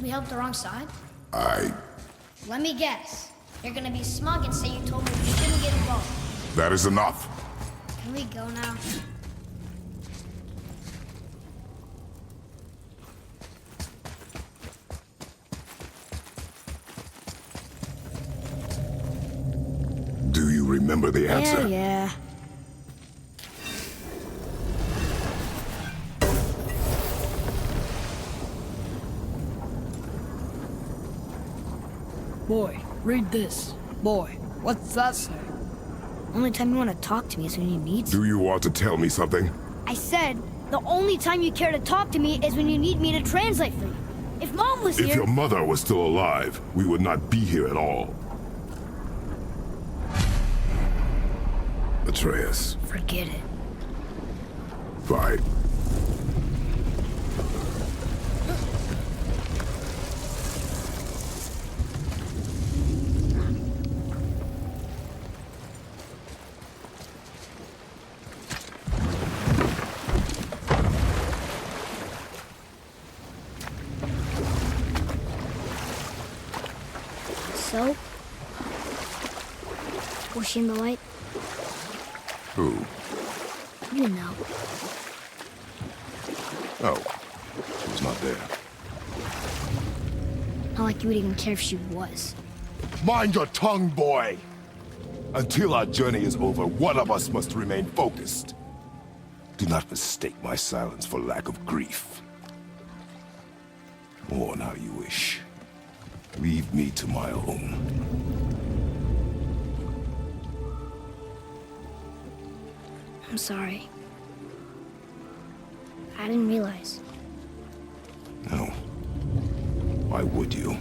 we helped the wrong side? I... Let me guess. You're gonna be smug and say you told me we shouldn't get involved. That is enough. Can we go now? Do you remember the answer? Yeah. Boy, read this. Boy, what's that say? Only time you want to talk to me is when you need to. Do you want to tell me something? I said, the only time you care to talk to me is when you need me to translate for you. If Mom was If here... your mother was still alive, we would not be here at all. Atreus. Forget it. Fine. So? Was she in the light? Who? You know. Oh. She was not there. Not like you would even care if she was. Mind your tongue, boy! Until our journey is over, one of us must remain focused. Do not mistake my silence for lack of grief. Mourn how you wish. Leave me to my own. I'm sorry. I didn't realize. No. Why would you? You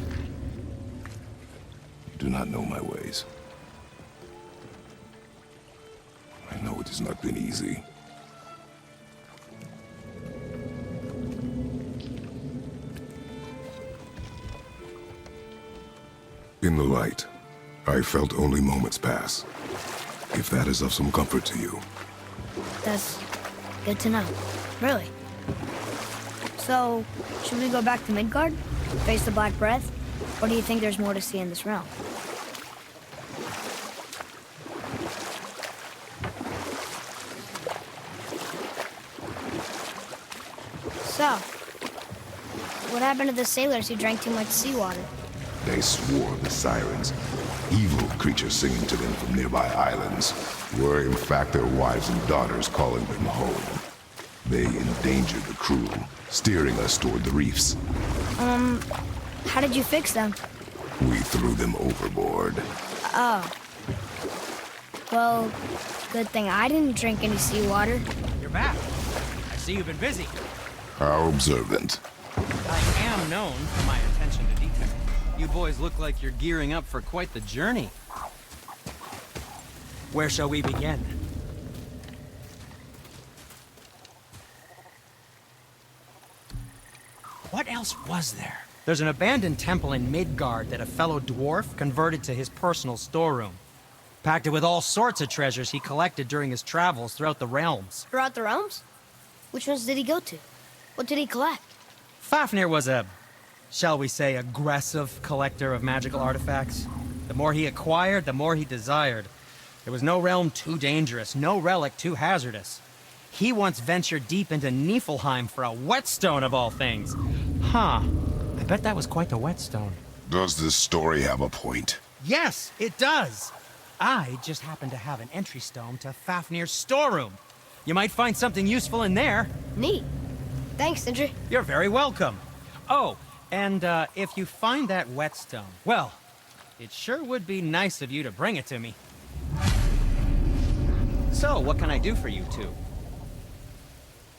do not know my ways. I know it has not been easy. In the light, I felt only moments pass. If that is of some comfort to you. That's good to know. Really. So, should we go back to Midgard? Face the Black Breath? Or do you think there's more to see in this realm? So, what happened to the sailors who drank too much seawater? They swore the sirens, evil creatures singing to them from nearby islands, were in fact their wives and daughters calling them home. They endangered the crew, steering us toward the reefs. How did you fix them? We threw them overboard. Oh. Well, good thing I didn't drink any seawater. You're back. I see you've been busy. How observant. I am known for my attention to detail. You boys look like you're gearing up for quite the journey. Where shall we begin? What else was there? There's an abandoned temple in Midgard that a fellow dwarf converted to his personal storeroom. Packed it with all sorts of treasures he collected during his travels throughout the realms. Throughout the realms? Which ones did he go to? What did he collect? Fafnir was a, shall we say, aggressive collector of magical artifacts. The more he acquired, the more he desired. There was no realm too dangerous, no relic too hazardous. He once ventured deep into Niflheim for a whetstone of all things. Huh. I bet that was quite the whetstone. Does this story have a point? Yes, it does. I just happen to have an entry stone to Fafnir's storeroom. You might find something useful in there. Neat. Thanks, Sindri. You're very welcome. Oh, and if you find that whetstone, well, it sure would be nice of you to bring it to me. So, what can I do for you two?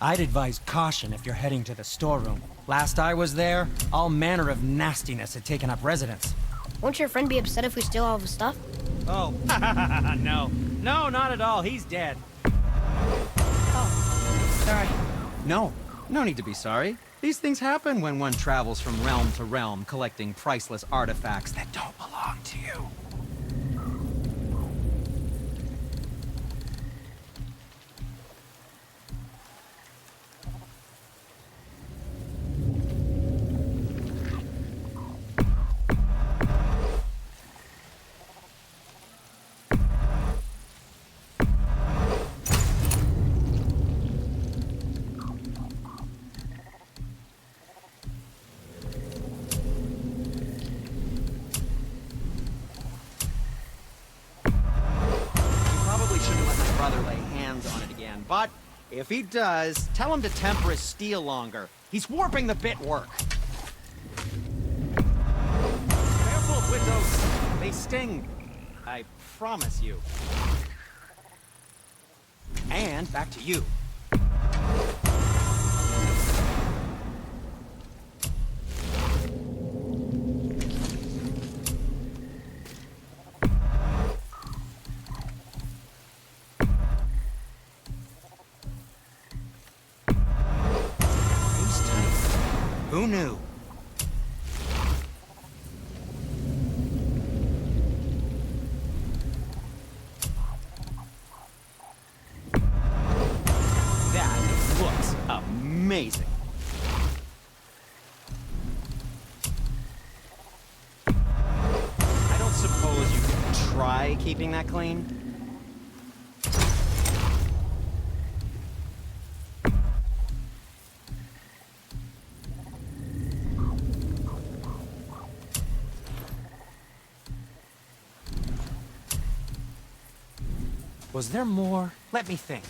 I'd advise caution if you're heading to the storeroom. Last I was there, all manner of nastiness had taken up residence. Won't your friend be upset if we steal all of his stuff? Oh, no. No, not at all. He's dead. Oh, sorry. No need to be sorry. These things happen when one travels from realm to realm, collecting priceless artifacts that don't belong to you. if he does, tell him to temper his steel longer. He's warping the bit work. Careful with those. They sting. I promise you. And back to you. Who knew? That looks amazing. I don't suppose you could try keeping that clean? Was there more? Let me think.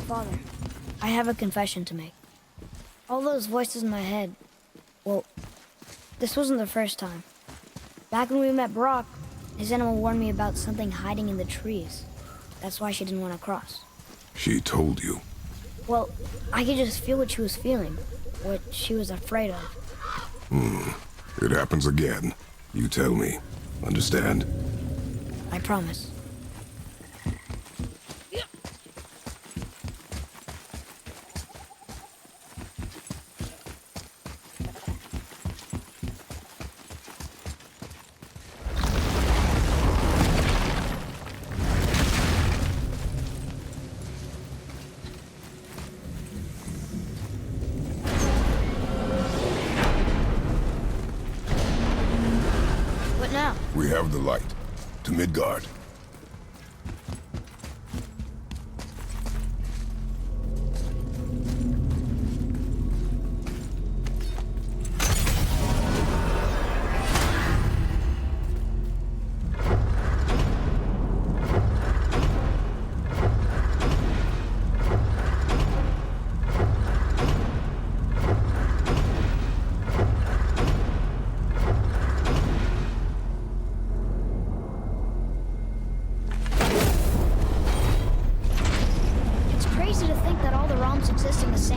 Father, I have a confession to make. All those voices in my head, well, this wasn't the first time. Back when we met Brock, his animal warned me about something hiding in the trees. That's why she didn't want to cross. She told you. Well, I could just feel what she was feeling, what she was afraid of. It happens again. You tell me. Understand? I promise. We have the light. To Midgard.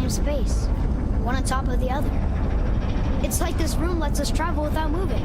Space, one on top of the other. It's like this room lets us travel without moving.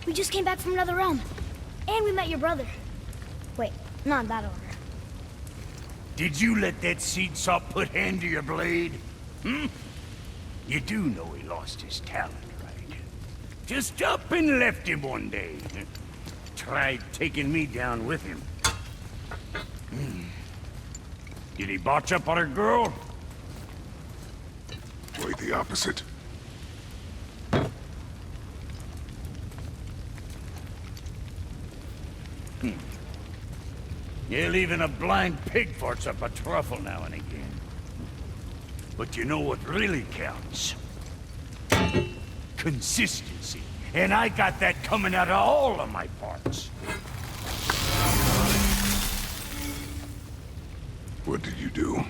We just came back from another realm. And we met your brother. Wait, not in that order. Did you let that seed sop put hand to your blade? Hmm? You do know he lost his talent, right? Just up and left him one day. Tried taking me down with him. Did he botch up on a girl? Quite the opposite. Yeah, even a blind pig farts up a truffle now and again. But you know what really counts? Consistency. And I got that coming out of all of my parts. What did you do?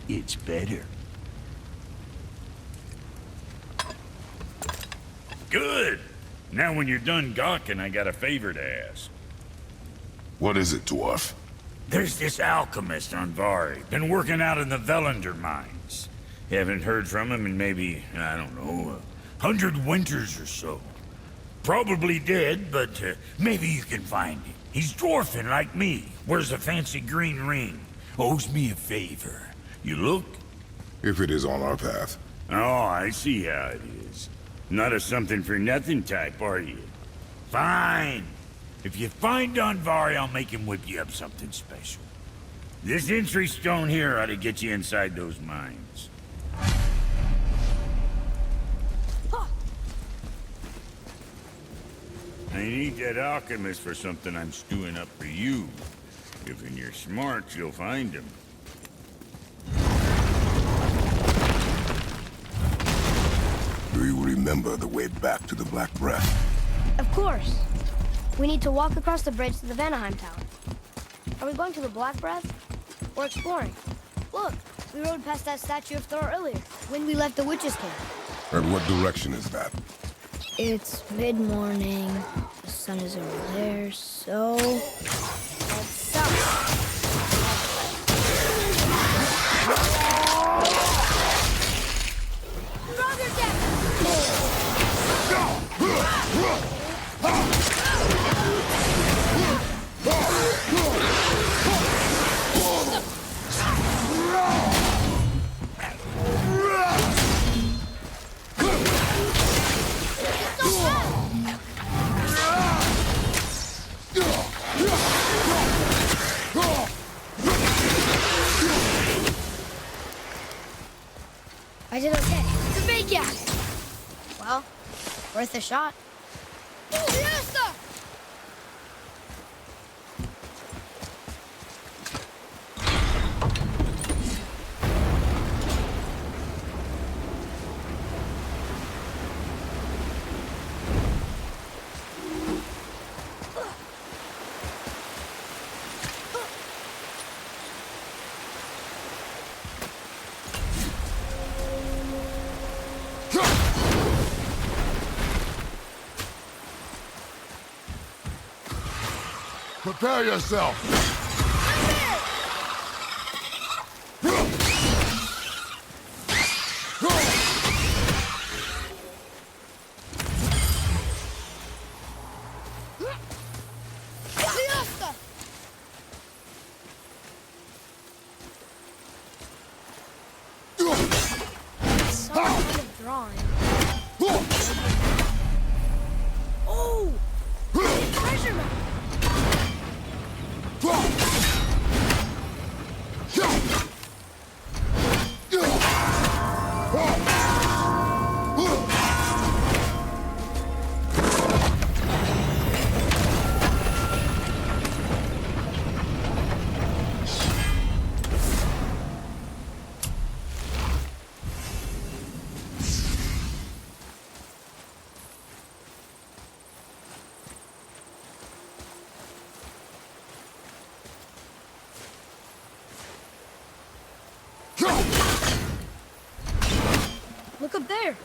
It's better. Good. Now when you're done gawking, I got a favor to ask. What is it, dwarf? There's this alchemist on Vari, been working out in the Velander mines. Haven't heard from him in maybe, I don't know, 100 winters or so. Probably dead, but maybe you can find him. He's dwarfing like me, wears a fancy green ring, owes me a favor. You look? If it is on our path. Oh, I see how it is. Not a something-for-nothing type, are you? Fine. If you find Vari, I'll make him whip you up something special. This entry stone here ought to get you inside those mines. I need that alchemist for something I'm stewing up for you. If when you're smart, you'll find him. Do you remember the way back to the Black Breath? Of course. We need to walk across the bridge to the Vanaheim Tower. Are we going to the Black Breath? Or exploring? Look, we rode past that statue of Thor earlier, when we left the witch's camp. And what direction is that? It's mid-morning. The sun is over there, so... Let's stop. Brother Death! I did okay. It's a big cat. Well, worth a shot. Oh, yes, sir! Prepare yourself! Some kind of drawing. Oh! Treasure map! Look up there.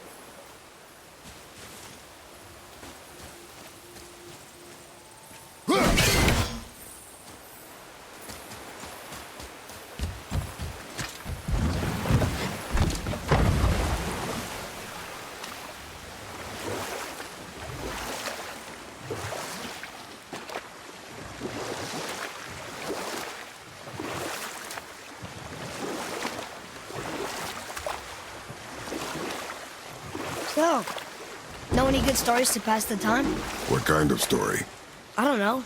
So, know any good stories to pass the time? What kind of story? I don't know.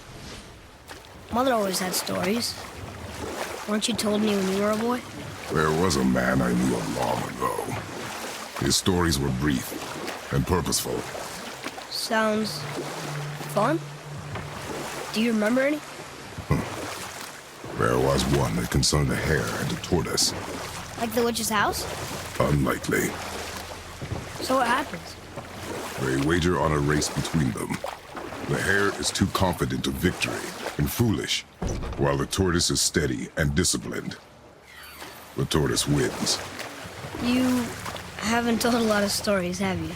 Mother always had stories. Weren't you told me when you were a boy? There was a man I knew of long ago. His stories were brief and purposeful. Sounds fun. Do you remember any? There was one that concerned a hare and a tortoise. Like the witch's house? Unlikely. So what happens? They wager on a race between them. The hare is too confident of victory and foolish, while the tortoise is steady and disciplined. The tortoise wins. You haven't told a lot of stories, have you?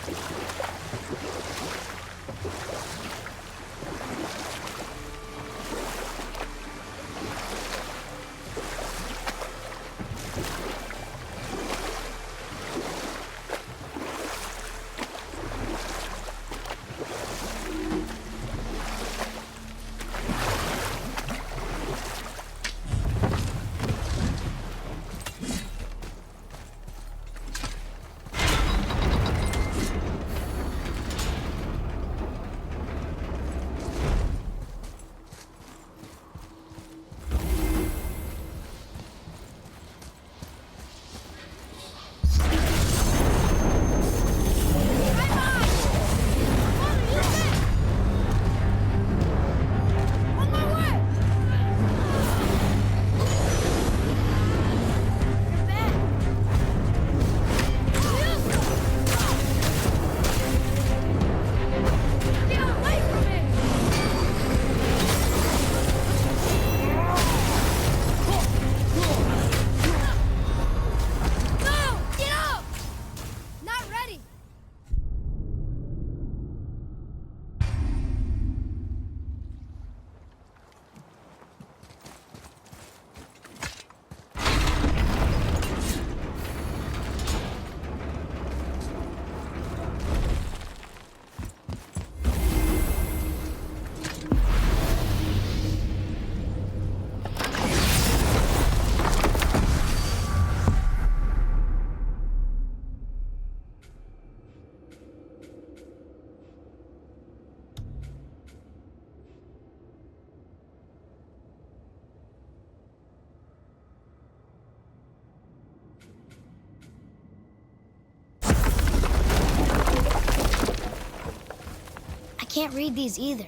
can't read these either.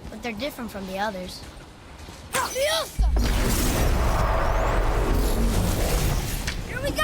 But they're different from the others. Here we go!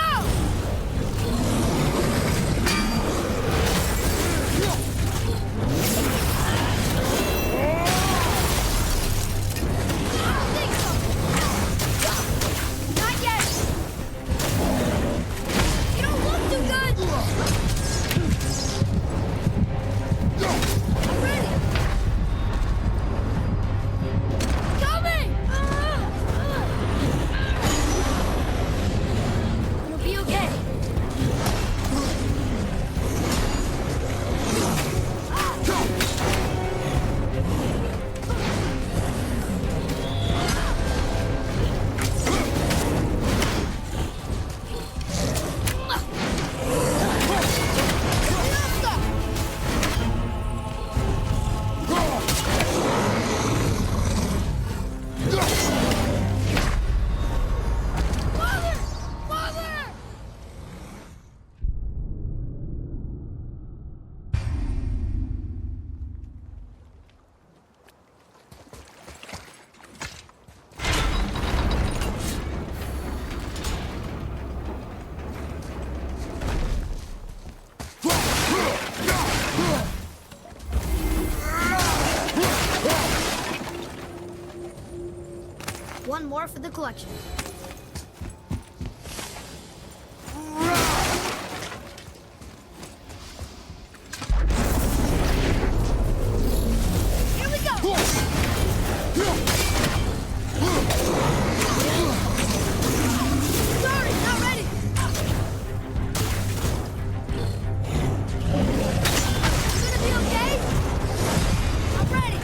One more for the collection. Here we go! Sorry, not ready! Gonna be okay? I'm ready!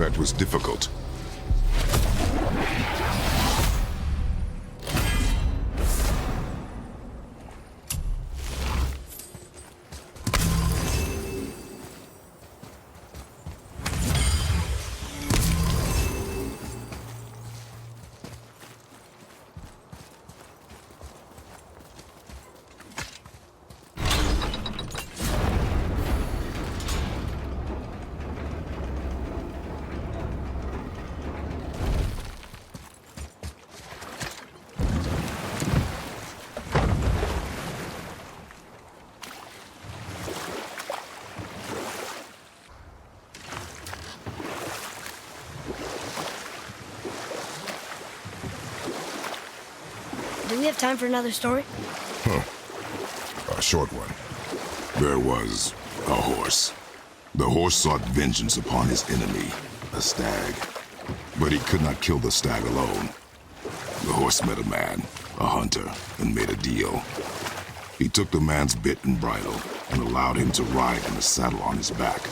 That was difficult. Do we have time for another story? A short one. There was a horse. The horse sought vengeance upon his enemy, a stag. But he could not kill the stag alone. The horse met a man, a hunter, and made a deal. He took the man's bit and bridle and allowed him to ride in the saddle on his back.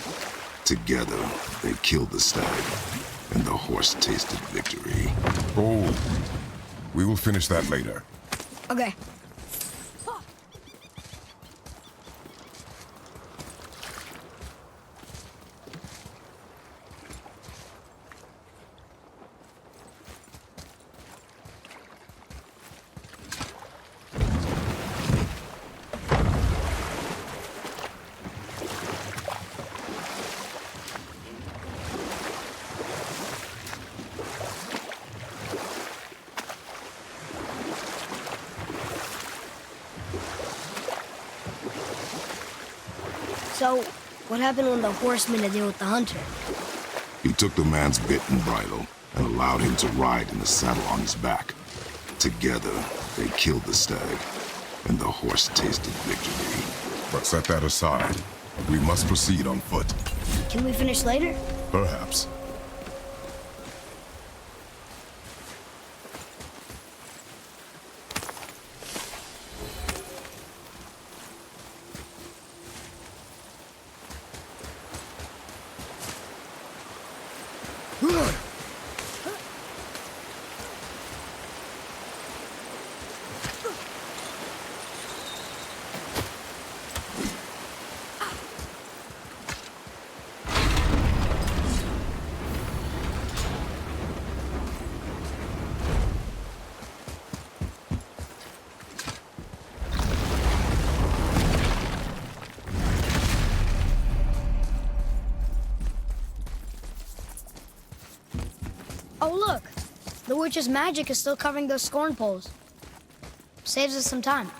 Together, they killed the stag, and the horse tasted victory. Oh, we will finish that later. Okay. So, what happened when the horse made a deal with the hunter? He took the man's bit and bridle and allowed him to ride in the saddle on his back. Together, they killed the stag, and the horse tasted victory. But set that aside. We must proceed on foot. Can we finish later? Perhaps. Oh, look! The witch's magic is still covering those scorn poles. Saves us some time.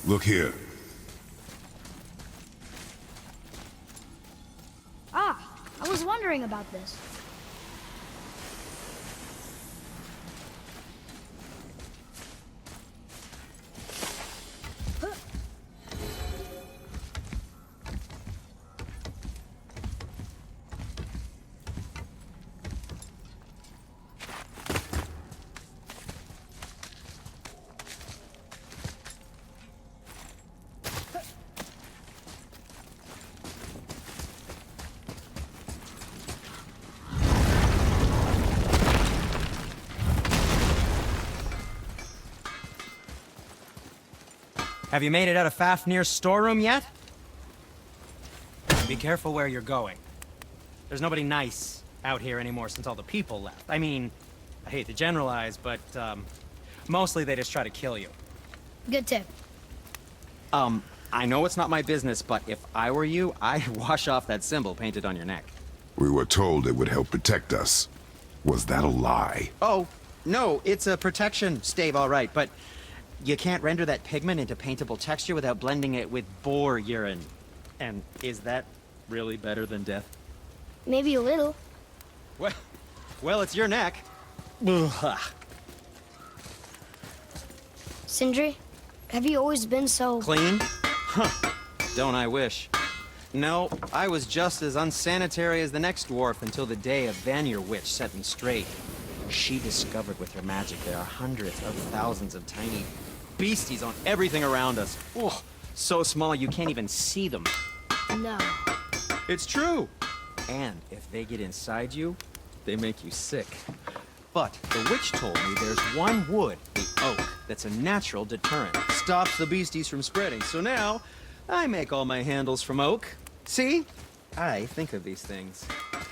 Look here. Ah, I was wondering about this. Have you made it out of Fafnir's storeroom yet? Be careful where you're going. There's nobody nice out here anymore since all the people left. I mean, I hate to generalize, but, mostly they just try to kill you. Good tip. I know it's not my business, but if I were you, I'd wash off that symbol painted on your neck. We were told it would help protect us. Was that a lie? Oh, no, it's a protection stave, all right, but you can't render that pigment into paintable texture without blending it with boar urine. And is that really better than death? Maybe a little. Well, it's your neck. Sindri, have you always been so... Clean? Huh. Don't I wish. No, I was just as unsanitary as the next dwarf until the day a Vanir witch set me straight. She discovered with her magic there are hundreds of thousands of tiny beasties on everything around us. Oh, so small you can't even see them. No. It's true. And if they get inside you, they make you sick. But the witch told me there's one wood, the oak, that's a natural deterrent. Stops the beasties from spreading. So now, I make all my handles from oak. See? I think of these things.